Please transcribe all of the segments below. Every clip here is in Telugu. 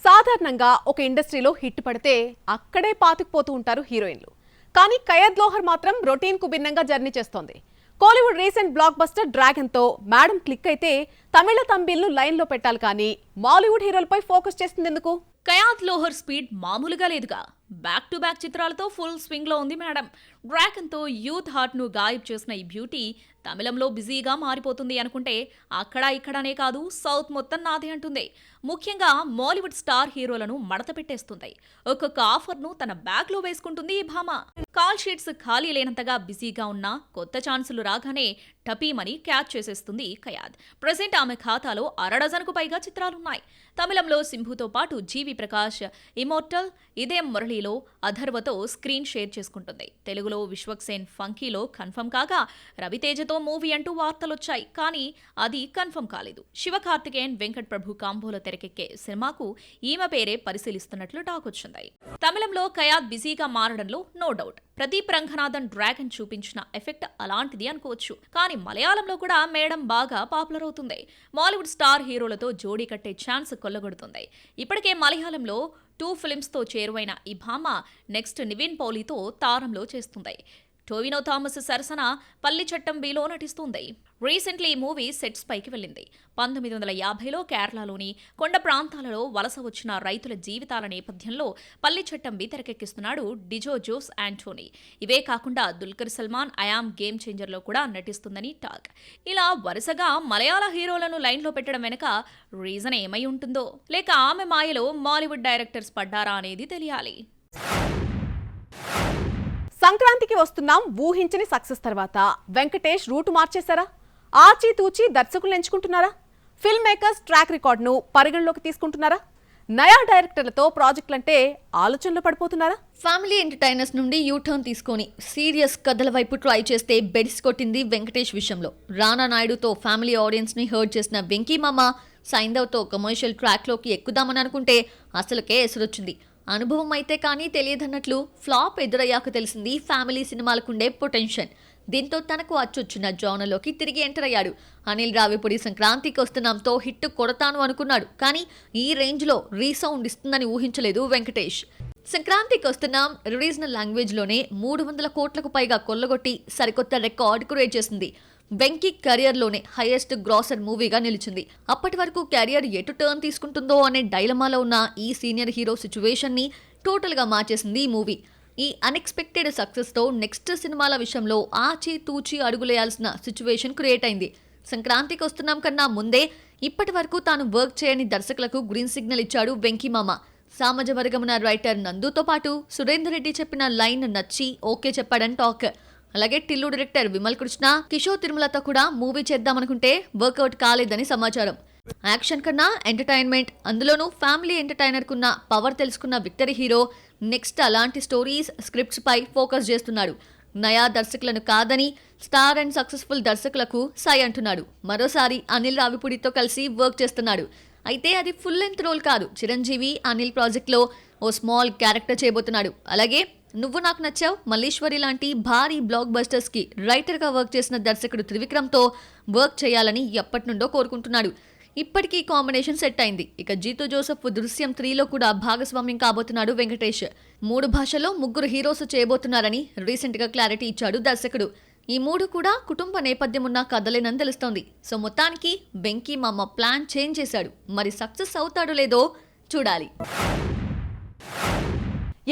సాధారణంగా ఒక ఇండస్ట్రీలో హిట్ పడితే అక్కడే పాతుకుపోతూ ఉంటారు హీరోయిన్లు. కానీ కయద్ లోహర్ మాత్రం రొటీన్ కు భిన్నంగా జర్నీ చేస్తోంది. Kollywood recent block buster dragon తో మేడం క్లిక్ అయితే తమిళ తంబిల్ను లైన్ లో పెట్టాలి, కానీ బాలీవుడ్ హీరోలపై ఫోకస్ చేస్తుంది ఎందుకు? కయాద్ లోహర్ స్పీడ్ మామూలుగా లేదుగా. బ్యాక్ టు బ్యాక్ చిత్రాలతో ఫుల్ స్వింగ్ లో ఉంది మేడం. డ్రాగన్ తో యూత్ హార్ట్ ను గాయబ్ చేసిన ఈ బ్యూటీ తమిళంలో బిజీగా మారిపోతుంది అనుకుంటే అక్కడ ఇక్కడనే కాదు, సౌత్ మొత్తం నాదే అంటుంది. ముఖ్యంగా మాలీవుడ్ స్టార్ హీరోలను మడత పెట్టేస్తుంది. ఒక్కొక్క ఆఫర్ ను తన బ్యాగ్ లో వేసుకుంటుంది ఈ భామ. కాల్ షీట్స్ ఖాళీ లేనంతగా బిజీగా ఉన్న కొత్త ఛాన్సులు రాగానే టపీమని క్యాచ్ చేసేస్తుంది కయాద్. ప్రెసెంట్ ఆమె ఖాతాలో 6 డజన్కు పైగా చిత్రాలున్నాయి. తమిళంలో సింభుతో పాటు జీవి ప్రకాష్, ఇమోర్టల్, ఇదే మురళిలో అథర్వతో స్క్రీన్ షేర్ చేసుకుంటుంది. తెలుగులో విశ్వక్సేన్ ఫంకీలో కన్ఫర్మ్ కాగా రవితేజతో మూవీ అంటూ వార్తలొచ్చాయి, కానీ అది కన్ఫర్మ్ కాలేదు. శివకార్తికేయన్, వెంకట్ ప్రభు కాంబోలో తెరకెక్కే సినిమాకు ఈమె పేరే పరిశీలిస్తున్నట్లు టాక్ వచ్చింది. తమిళంలో కయాద్ బిజీగా మారడంలో no doubt. Pradeep Ranganathan dragon చూపించిన ఎఫెక్ట్ అలాంటిది అనుకోవచ్చు. కానీ మలయాళంలో కూడా మేడం బాగా పాపులర్ అవుతుంది. మాలీవుడ్ స్టార్ హీరోలతో జోడీ కట్టే ఛాన్స్ కొల్లగొడుతుంది. ఇప్పటికే మలయాళంలో 2 ఫిల్మ్స్తో చేరువైన ఈ భామ నెక్స్ట్ నివిన్ పౌలితో తారంలో చేస్తుంది. టోవినో థామస్ సరసన పల్లి చట్టం బిలో నటిస్తుంది. రీసెంట్లీ ఈ మూవీ సెట్స్ పైకి వెళ్ళింది. 1950లో కేరళలోని కొండ ప్రాంతాలలో వలస వచ్చిన రైతుల జీవితాల నేపథ్యంలో పల్లి చట్టం బి తెరకెక్కిస్తున్నాడు డిజో జోస్ యాంటోనీ. ఇవే కాకుండా దుల్కర్ సల్మాన్ ఐయామ్ గేమ్ చేంజర్లో కూడా నటిస్తుందని టాక్. ఇలా వరుసగా మలయాళ హీరోలను లైన్లో పెట్టడం వెనుక రీజన్ ఏమై ఉంటుందో, లేక ఆమె మాయలో మాలీవుడ్ డైరెక్టర్స్ పడ్డారా అనేది తెలియాలి. సంక్రాంతికి వస్తున్నాం ఊహించని సక్సెస్ తర్వాత వెంకటేష్ రూటు మార్చేశారా? ఆచితూచి దర్శకులు ఎంచుకుంటున్నారా? ఫిల్మ్ మేకర్స్ ట్రాక్ రికార్డును పరిగణలోకి తీసుకుంటున్నారా? నయా డైరెక్టర్లతో ప్రాజెక్టులంటే ఆలోచనలో పడిపోతున్నారా? ఫ్యామిలీ ఎంటర్టైనర్స్ నుండి యూటర్న్ తీసుకొని సీరియస్ కథల వైపు ట్రై చేస్తే బెడిసి కొట్టింది వెంకటేష్ విషయంలో. రానా నాయుడుతో ఫ్యామిలీ ఆడియన్స్ ని హర్ట్ చేసిన వెంకీ మామ సైంధవ్తో కమర్షియల్ ట్రాక్లోకి ఎక్కుదామని అనుకుంటే అసలుకే ఎసురొచ్చింది. అనుభవం అయితే కానీ తెలియదన్నట్లు ఫ్లాప్ ఎదురయ్యాక తెలిసింది ఫ్యామిలీ సినిమాలకుండే పొటెన్షియల్. దీంతో తనకు అచ్చొచ్చిన జోనర్లోకి తిరిగి ఎంటర్ అయ్యాడు. అనిల్ రావిపూడి సంక్రాంతికి వస్తున్నాంతో హిట్ కొడతాను అనుకున్నాడు, కానీ ఈ రేంజ్లో రీసౌండ్ ఇస్తుందని ఊహించలేదు వెంకటేష్. సంక్రాంతికి వస్తున్నాం రీజనల్ లాంగ్వేజ్లోనే 300 కోట్లకు పైగా కొల్లగొట్టి సరికొత్త రికార్డ్ క్రియేట్ చేసింది. వెంకీ కెరియర్లోనే హైయెస్ట్ గ్రాసర్ మూవీగా నిలిచింది. అప్పటి వరకు కెరియర్ ఎటు టర్న్ తీసుకుంటుందో అనే డైలమాలో ఉన్న ఈ సీనియర్ హీరో సిచ్యువేషన్ని టోటల్గా మార్చేసింది ఈ మూవీ. ఈ అన్ఎక్స్పెక్టెడ్ సక్సెస్తో నెక్స్ట్ సినిమాల విషయంలో ఆచి తూచి అడుగులేయాల్సిన సిచ్యువేషన్ క్రియేట్ అయింది. సంక్రాంతికి వస్తున్నాం కన్నా ముందే ఇప్పటి వరకు తాను వర్క్ చేయని దర్శకులకు గ్రీన్ సిగ్నల్ ఇచ్చాడు వెంకీ మామ. సామాజ వర్గమున రైటర్ నందుతో పాటు సురేందర్ రెడ్డి చెప్పిన లైన్ నచ్చి ఓకే చెప్పాడని టాక్. అలాగే టిల్లు డైరెక్టర్ విమల్ కృష్ణ, కిషోర్ తిరుమలతో కూడా మూవీ చేద్దామనుకుంటే వర్కౌట్ కాలేదని సమాచారం. యాక్షన్ కన్నా ఎంటర్టైన్మెంట్, అందులోనూ ఫ్యామిలీ ఎంటర్టైనర్ కున్న పవర్ తెలుసుకున్న విక్టరీ హీరో నెక్స్ట్ అలాంటి స్టోరీస్, స్క్రిప్ట్స్ పై ఫోకస్ చేస్తున్నాడు. నయా దర్శకులను కాదని స్టార్ అండ్ సక్సెస్ఫుల్ దర్శకులకు సై అంటున్నాడు. మరోసారి అనిల్ రావిపూడితో కలిసి వర్క్ చేస్తున్నాడు. అయితే అది ఫుల్ లెంత్ రోల్ కాదు. చిరంజీవి అనిల్ ప్రాజెక్ట్లో ఓ స్మాల్ క్యారెక్టర్ చేయబోతున్నాడు. అలాగే నువ్వు నాకు నచ్చావు, మల్లీశ్వరి లాంటి భారీ బ్లాక్ బస్టర్స్ కి రైటర్ గా వర్క్ చేసిన దర్శకుడు త్రివిక్రమ్తో వర్క్ చేయాలని ఎప్పటి నుండో కోరుకుంటున్నాడు. ఇప్పటికీ కాంబినేషన్ సెట్ అయింది. ఇక జీతూ జోసెఫ్ దృశ్యం 3లో కూడా భాగస్వామ్యం కాబోతున్నాడు వెంకటేష్. 3 భాషల్లో 3 హీరోస్ చేయబోతున్నారని రీసెంట్ గా క్లారిటీ ఇచ్చాడు దర్శకుడు. ఈ 3 కూడా కుటుంబ నేపథ్యం ఉన్న కథలేనని తెలుస్తోంది. సో మొత్తానికి వెంకీ మామ ప్లాన్ చేంజ్ చేశాడు. మరి సక్సెస్ అవుతాడో లేదో చూడాలి.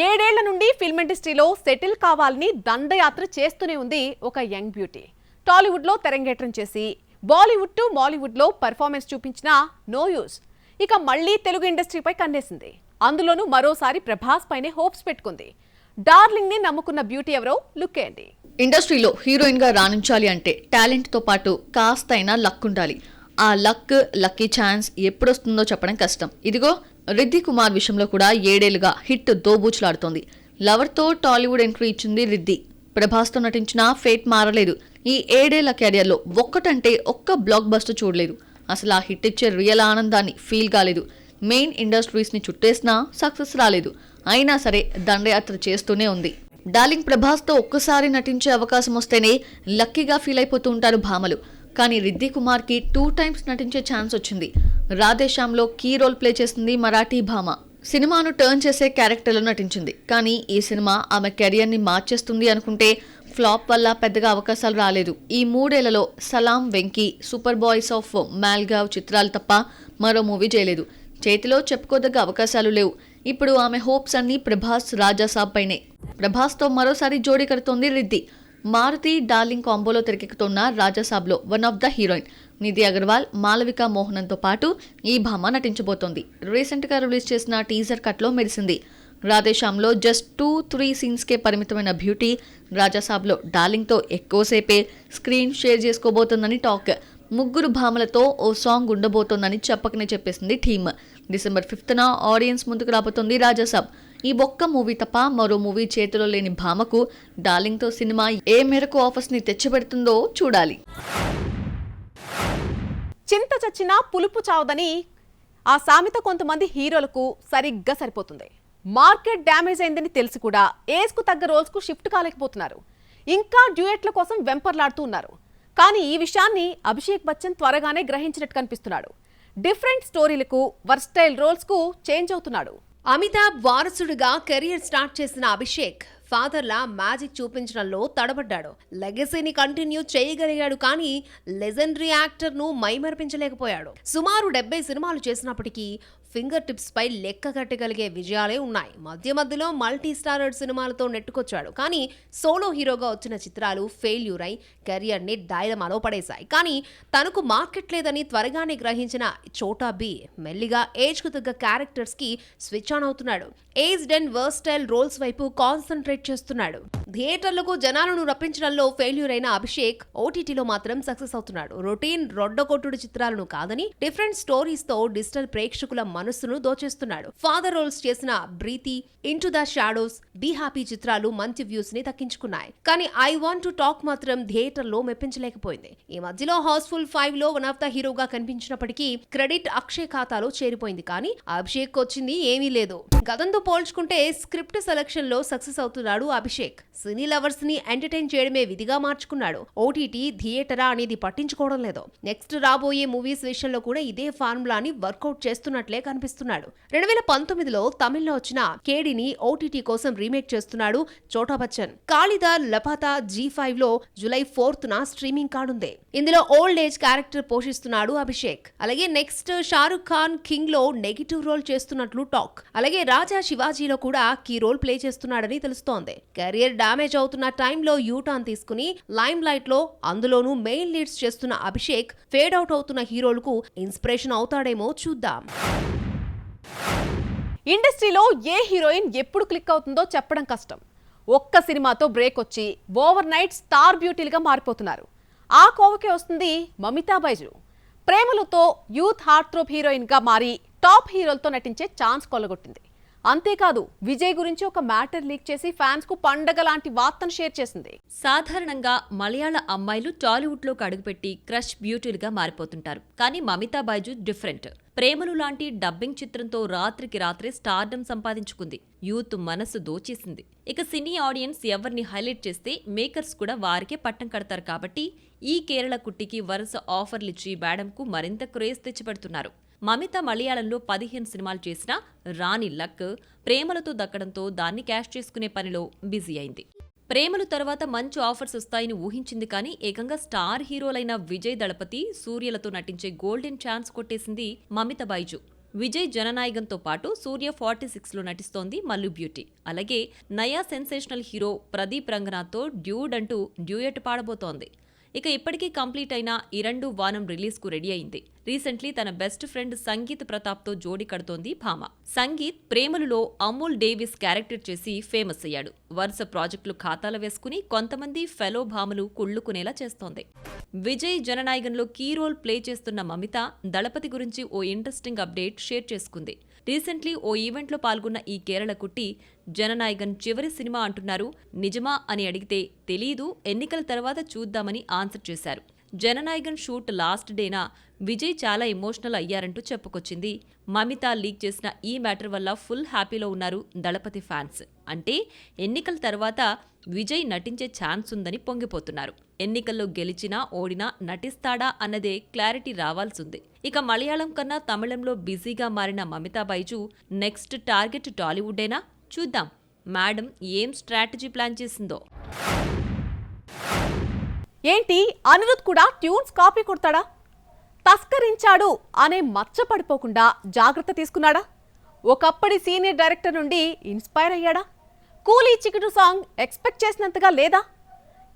7 ఏళ్ల నుండి ఫిల్మ్ ఇండస్ట్రీలో సెటిల్ కావాలని దండయాత్ర చేస్తూనే ఉంది ఒక యంగ్ బ్యూటీ. టాలీవుడ్లో తెరంగేట్రం చేసి బాలీవుడ్ టు మాలీవుడ్లో పెర్ఫార్మెన్స్ చూపించిన నో యూస్ ఇక మళ్లీ తెలుగు ఇండస్ట్రీపై కన్నేసింది. అందులోనూ మరోసారి ప్రభాస్ పైనే హోప్స్ పెట్టుకుంది. డార్లింగ్ ని నమ్ముకున్న బ్యూటీ ఎవరో లుక్ చేయండి. ఇండస్ట్రీలో హీరోయిన్ గా రాణించాలి అంటే టాలెంట్ తో పాటు కాస్తైనా లక్ ఉండాలి. ఆ లక్కీ ఛాన్స్ ఎప్పుడొస్తుందో చెప్పడం కష్టం. ఇదిగో రిద్ధి కుమార్ విషయంలో కూడా 7 ఏళ్లుగా హిట్ దోబూచులాడుతోంది. లవర్తో టాలీవుడ్ ఎంట్రీ ఇచ్చింది రిద్ధి. ప్రభాస్తో నటించిన ఫేట్ మారలేదు. ఈ 7 ఏళ్ల కెరియర్లో ఒక్కటంటే ఒక్క బ్లాక్ బస్టర్ చూడలేదు. అసలు ఆ హిట్ ఇచ్చే రియల్ ఆనందాన్ని ఫీల్ కాలేదు. మెయిన్ ఇండస్ట్రీస్ ని చుట్టేసినా సక్సెస్ రాలేదు. అయినా సరే దండయాత్ర చేస్తూనే ఉంది. డార్లింగ్ ప్రభాస్తో ఒక్కసారి నటించే అవకాశం వస్తేనే లక్కీగా ఫీల్ అయిపోతూ ఉంటారు భామలు. కానీ రిద్ధి కుమార్కి 2 టైమ్స్ నటించే ఛాన్స్ వచ్చింది. రాధేశ్యామ్లో కీ రోల్ ప్లే చేస్తుంది మరాఠీ భామ. సినిమాను టర్న్ చేసే క్యారెక్టర్లో నటించింది. కానీ ఈ సినిమా ఆమె కెరియర్ని మార్చేస్తుంది అనుకుంటే ఫ్లాప్ వల్ల పెద్దగా అవకాశాలు రాలేదు. ఈ 3 ఏళ్లలో సలాం, వెంకీ, సూపర్ బాయ్స్ ఆఫ్ మాల్గావ్ చిత్రాలు తప్ప మరో మూవీ చేయలేదు. చేతిలో చెప్పుకోదగ్గ అవకాశాలు లేవు. ఇప్పుడు ఆమె హోప్స్ అన్ని ప్రభాస్, రాజాసాబ్ పైనే. ప్రభాస్తో మరోసారి జోడీ కడుతోంది రిద్ధి. మారుతి, డార్లింగ్ కాంబోలో తెరకెక్కుతున్న రాజాసాబ్లో one of the heroine Nidhi Agarwal, Malavika మోహనంతో పాటు ఈ భామ నటించబోతోంది. రీసెంట్గా రిలీజ్ చేసిన టీజర్ కట్లో మెరిసింది. రాధేశ్యామ్లో జస్ట్ 2-3 సీన్స్కే పరిమితమైన బ్యూటీ రాజాసాబ్లో డార్లింగ్తో ఎక్కువసేపే స్క్రీన్ షేర్ చేసుకోబోతోందని టాక్. 3 భామలతో ఓ సాంగ్ ఉండబోతోందని చెప్పకనే చెప్పేసింది టీమ్. డిసెంబర్ 5న ఆడియన్స్ ముందుకు రాబోతోంది రాజాసాబ్. ఈ ఒక్క మూవీ తప్ప మరో మూవీ చేతిలో లేని భామకు డార్లింగ్తో సినిమా ఏ మేరకు ఆఫర్స్ని తెచ్చిపెడుతుందో చూడాలి. చింత చచ్చినా పులుపు చావదని ఆ సామెత కొంతమంది హీరోలకు సరిగ్గా సరిపోతుంది. మార్కెట్ డ్యామేజ్ అయిందని తెలిసి కూడా ఏజ్కు తగ్గ రోల్స్కు షిఫ్ట్ కాలేకపోతున్నారు. ఇంకా డ్యూయెట్ల కోసం వెంపర్లాడుతూ ఉన్నారు. కానీ ఈ విషయాన్ని అభిషేక్ బచ్చన్ త్వరగానే గ్రహించినట్టు కనిపిస్తున్నాడు. డిఫరెంట్ స్టోరీలకు, వర్స్టైల్ రోల్స్కు చేంజ్ అవుతున్నాడు. అమితాబ్ వారసుడిగా కెరియర్ స్టార్ట్ చేసిన అభిషేక్ ఫాదర్లా మ్యాజిక్ చూపించడంలో తడబడ్డాడు. లెగసీని కంటిన్యూ చేయగలిగాడు, కానీ లెజెండరీ యాక్టర్ను మైమర్పించలేకపోయాడు. సుమారు 70 సినిమాలు చేసినప్పటికీ ఫింగర్ టిప్స్ పై లెక్క కట్టగలిగే విజయాలే ఉన్నాయి. మధ్యలో మల్టీ స్టారర్ సినిమాలతో నెట్టుకొచ్చాడు. కానీ సోలో హీరోగా వచ్చిన చిత్రాలు ఫెయిల్యూర్ అయి కెరియర్ ని డైలమాలో పడేశాయి. కానీ తనకు మార్కెట్ లేదని త్వరగానే గ్రహించిన చోటా బి మెల్లిగా ఏజ్ కు తగ్గ క్యారెక్టర్స్ కి స్విచ్ ఆన్ అవుతున్నాడు. ఏజ్డ్ అండ్ వర్స్టైల్ రోల్స్ వైపు కాన్సన్ట్రేట్ చేస్తున్నాడు. థియేటర్లకు జనాలను రప్పించడంలో ఫెయిల్యూర్ అయిన అభిషేక్ ఓటీటీలో మాత్రం సక్సెస్ అవుతున్నాడు. రొటీన్ రొడ్డకొట్టుడు చిత్రాలను కాదని డిఫరెంట్ స్టోరీస్ తో డిజిటల్ ప్రేక్షకుల మనస్సును దోచేస్తున్నాడు. ఫాదర్ రోల్స్ చేసిన breathe, into the shadows, be happy చిత్రాలు మంచి వ్యూస్ ని దక్కించుకున్నాయి. కానీ ఐ వాంట్ టు టాక్ మాత్రం థియేటర్ లో మెప్పించలేకపోయింది. ఈ మధ్యలో హౌస్ఫుల్ 5 లో వన్ ఆఫ్ ద హీరోగా కనిపించినప్పటికీ క్రెడిట్ అక్షయ్ ఖాతాలో చేరిపోయింది. కానీ అభిషేక్ వచ్చింది ఏమీ లేదు. గతంతో పోల్చుకుంటే స్క్రిప్ట్ సెలక్షన్ లో సక్సెస్ అవుతున్నాడు అభిషేక్. సినీ లవర్స్ ని ఎంటర్టైన్ చేయడమే విధిగా మార్చుకున్నాడు. ఓటీటీ, థియేటరా అనేది పట్టించుకోవడం లేదు. నెక్స్ట్ రాబోయే మూవీస్ విషయంలో కూడా ఇదే ఫార్ములాని వర్కౌట్ చేస్తున్నట్లే కనిపిస్తున్నాడు. 2019లో తమిళ్లో వచ్చిన కేడిని ఓటీటీ కోసం రీమేక్ చేస్తున్నాడు చోటా బచ్చన్. కాళిదార్ లపాతా G5 లో జూలై 4న స్ట్రీమింగ్ కానుంది. ఇందులో ఓల్డ్ ఏజ్ క్యారెక్టర్ పోషిస్తున్నాడు అభిషేక్. అలాగే నెక్స్ట్ షారుఖ్ ఖాన్ కింగ్ లో నెగిటివ్ రోల్ చేస్తున్నట్లు టాక్. అలాగే రాజా శివాజీలో కూడా కీ రోల్ ప్లే చేస్తున్నాడని తెలుస్తోంది. కెరియర్ డామేజ్ అవుతున్న టైంలో యూటర్న్ తీసుకుని లైమ్ లైట్ లో, అందులోనూ మెయిన్ లీడ్స్ చేస్తున్న అభిషేక్ ఫేడ్ అవుట్ అవుతున్న హీరోలకు ఇన్స్పిరేషన్ అవుతాడేమో చూద్దాం. ఇండస్ట్రీలో ఏ హీరోయిన్ ఎప్పుడు క్లిక్ అవుతుందో చెప్పడం కష్టం. ఒక్క సినిమాతో బ్రేక్ వచ్చి ఓవర్ నైట్ స్టార్ బ్యూటీలుగా మారిపోతున్నారు. ఆ కోవకే వస్తుంది మమితా బైజు. ప్రేమలతో యూత్ హార్ట్ థ్రోప్ హీరోయిన్ గా మారి టాప్ హీరోలతో నటించే ఛాన్స్ కొల్లగొట్టింది. అంతేకాదు, విజయ్ గురించి ఒక మ్యాటర్ లీక్ చేసి ఫ్యాన్స్ కు పండగ లాంటి వార్తను షేర్ చేసింది. సాధారణంగా మలయాళ అమ్మాయిలు టాలీవుడ్లోకి అడుగుపెట్టి క్రష్ బ్యూటీలుగా మారిపోతుంటారు. కానీ మమితా బైజు డిఫరెంట్. ప్రేమలు లాంటి డబ్బింగ్ చిత్రంతో రాత్రికి రాత్రే స్టార్డమ్ సంపాదించుకుంది. యూత్ మనసు దోచేసింది. ఇక సినీ ఆడియన్స్ ఎవరిని హైలైట్ చేస్తే మేకర్స్ కూడా వారికే పట్టం కడతారు. కాబట్టి ఈ కేరళ కుట్టికి వరుస ఆఫర్లిచ్చి మేడంకు మరింత క్రేజ్ తెచ్చిపెడుతున్నారు. మమిత మలయాళంలో 15 సినిమాలు చేసినా రాని లక్ ప్రేమలతో దక్కడంతో దాన్ని క్యాష్ చేసుకునే పనిలో బిజీ అయింది. ప్రేమలు తర్వాత మంచి ఆఫర్స్ వస్తాయని ఊహించింది. కానీ ఏకంగా స్టార్ హీరోలైన విజయ్ దళపతి, సూర్యలతో నటించే గోల్డెన్ ఛాన్స్ కొట్టేసింది మమిత బైజు. విజయ్ జననాయకంతో పాటు సూర్య 46లో నటిస్తోంది మల్లు బ్యూటీ. అలాగే నయా సెన్సేషనల్ హీరో ప్రదీప్ రంగనాథ్తో డ్యూడ్ అంటూ డ్యూయట్ పాడబోతోంది. ఇక ఇప్పటికీ కంప్లీట్ అయిన ఇరండు వానం రిలీజ్ కు రెడీ అయింది. రీసెంట్లీ తన బెస్ట్ ఫ్రెండ్ సంగీత్ ప్రతాప్ తో జోడీ కడుతోంది భామ. సంగీత్ ప్రేమలులో అమూల్ డేవిస్ క్యారెక్టర్ చేసి ఫేమస్ అయ్యాడు. వరుస ప్రాజెక్టులు ఖాతాలో వేసుకుని కొంతమంది ఫెలో భామలు కుళ్ళుకునేలా చేస్తోంది. విజయ్ జననాయకంలో కీ రోల్ ప్లే చేస్తున్న మమిత దళపతి గురించి ఓ ఇంట్రెస్టింగ్ అప్డేట్ షేర్ చేసుకుంది. రీసెంట్లీ ఓ ఈవెంట్లో పాల్గొన్న ఈ కేరళ కుట్టి జననాయకన్ చివరి సినిమా అంటున్నారు, నిజమా అని అడిగితే తెలీదు, ఎన్నికల తర్వాత చూద్దామని ఆన్సర్ చేశారు. జననాయకన్ షూట్ లాస్ట్ డేనా విజయ్ చాలా ఎమోషనల్ అయ్యారంటూ చెప్పుకొచ్చింది. మమిత లీక్ చేసిన ఈ మ్యాటర్ వల్ల ఫుల్ హ్యాపీలో ఉన్నారు దళపతి ఫ్యాన్స్. అంటే ఎన్నికల తర్వాత విజయ్ నటించే ఛాన్స్ ఉందని పొంగిపోతున్నారు. ఎన్నికల్లో గెలిచినా ఓడినా నటిస్తాడా అన్నదే క్లారిటీ రావాల్సింది. ఇక మలయాళం కన్నా తమిళంలో బిజీగా మారిన మమితా బైజు నెక్స్ట్ టార్గెట్ టాలీవుడ్డేనా? చూద్దాం మేడం ఏం స్ట్రాటజీ ప్లాన్ చేసిందో. ఏంటి అనిరుద్ కూడా ట్యూన్స్ కాపీ కొడతాడా? తస్కరించాడు అనే మచ్చ పడిపోకుండా జాగ్రత్త తీసుకున్నాడా? ఒకప్పటి సీనియర్ డైరెక్టర్ నుండి ఇన్స్పైర్ అయ్యాడా? కూలీ చికెటు సాంగ్ ఎక్స్పెక్ట్ చేసినంతగా లేదా?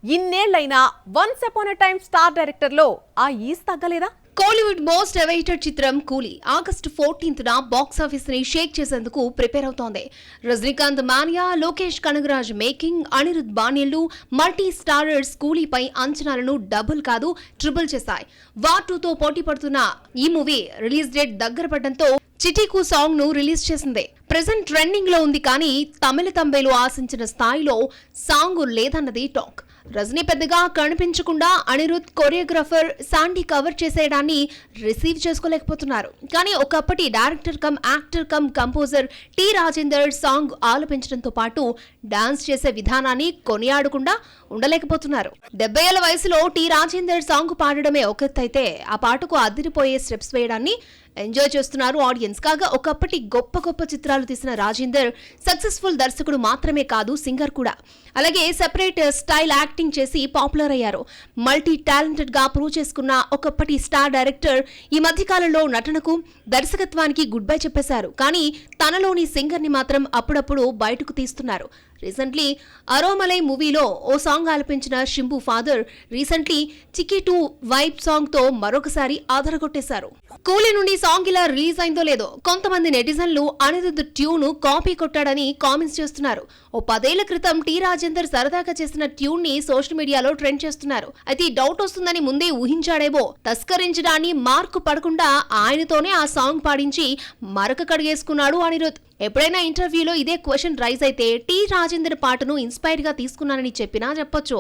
ఇన్నేళ్లైనా once upon a time star డైరెక్టర్లో ఆ ఈస్ తగ్గలేదా? కోలీవుడ్ మోస్ట్ అవైటెడ్ చిత్రం కూలీ ఆగస్టు 14న బాక్సాఫీస్ ని షేక్ చేసేందుకు ప్రిపేర్ అవుతోంది. రజనీకాంత్ మానియా, లోకేష్ కనగరాజ్ మేకింగ్, అనిరుద్ బాణీలు, మల్టీ స్టారర్స్ కూలీపై అంచనాలను డబుల్ కాదు ట్రిపుల్ చేశాయి. వార్ 2తో పోటీ పడుతున్న ఈ మూవీ రిలీజ్ డేట్ దగ్గర పడడంతో చిటికు సాంగ్ ను రిలీజ్ చేసింది. ప్రెజెంట్ ట్రెండింగ్ లో ఉంది కానీ తమిళ తంబేలు ఆశించిన స్థాయిలో సాంగ్ లేదన్నది టాక్. రజనీ పెద్దగా కనిపించకుండా అనిరుద్ కొరియోగ్రాఫర్ శాండీ కవర్ చేసేయడాన్ని రిసీవ్ చేసుకోలేకపోతున్నారు. కానీ ఒకప్పటి director cum actor cum composer T Rajendar song ఆలపించడంతో పాటు డాన్స్ చేసే విధానాన్ని కొనియాడకుండా ఉండలేకపోతున్నారు. 70 ఏళ్ల వయసులో టి రాజేందర్ సాంగ్ పాడడమే ఒకెత్తైతే ఆ పాటకు అదిరిపోయే స్టెప్స్ వేయడాన్ని ఎంజాయ్ చేస్తున్నారు ఆడియన్స్. కాగా ఒకప్పటి గొప్ప గొప్ప చిత్రాలు తీసిన రాజేందర్ సక్సెస్ఫుల్ దర్శకుడు మాత్రమే కాదు, సింగర్ కూడా. అలాగే సెపరేట్ స్టైల్ యాక్టింగ్ చేసి పాపులర్ అయ్యారు. మల్టీ టాలెంటెడ్ గా ప్రూవ్ చేసుకున్న ఒకప్పటి స్టార్ డైరెక్టర్ ఈ మధ్యకాలంలో నటనకు దర్శకత్వానికి గుడ్ బై చెప్పేశారు. కానీ తనలోని సింగర్ ని మాత్రం అప్పుడప్పుడు బయటకు తీస్తున్నారు. రీసెంట్లీ అరోమలై మూవీలో ఓ సాంగ్ ఆలపించిన Simbu father recently Chikitu 2 vibe song తో మరొకసారి ఆధారగొట్టేశారు. కూలీ నుండి సాంగ్ ఇలా రిలీజ్ అయిందో లేదో కొంతమంది నెటిజన్లు అనిరుద్ ట్యూన్ కాపీ కొట్టాడని కామెంట్స్ చేస్తున్నారు. ఓ 10 ఏళ్ల క్రితం టి రాజేందర్ సరదాగా చేసిన ట్యూన్ ని సోషల్ మీడియాలో ట్రెండ్ చేస్తున్నారు. అయితే డౌట్ వస్తుందని ముందే ఊహించాడేమో. తస్కరించడాన్ని మార్కు పడకుండా ఆయనతోనే ఆ సాంగ్ పాడించి మరక కడిగేసుకున్నాడు అనిరుద్. ఎప్పుడైనా ఇంటర్వ్యూలో ఇదే క్వశ్చన్ రైజ్ అయితే టి రాజేందర్ పాటను ఇన్స్పైర్ గా తీసుకున్నానని చెప్పినా చెప్పొచ్చు.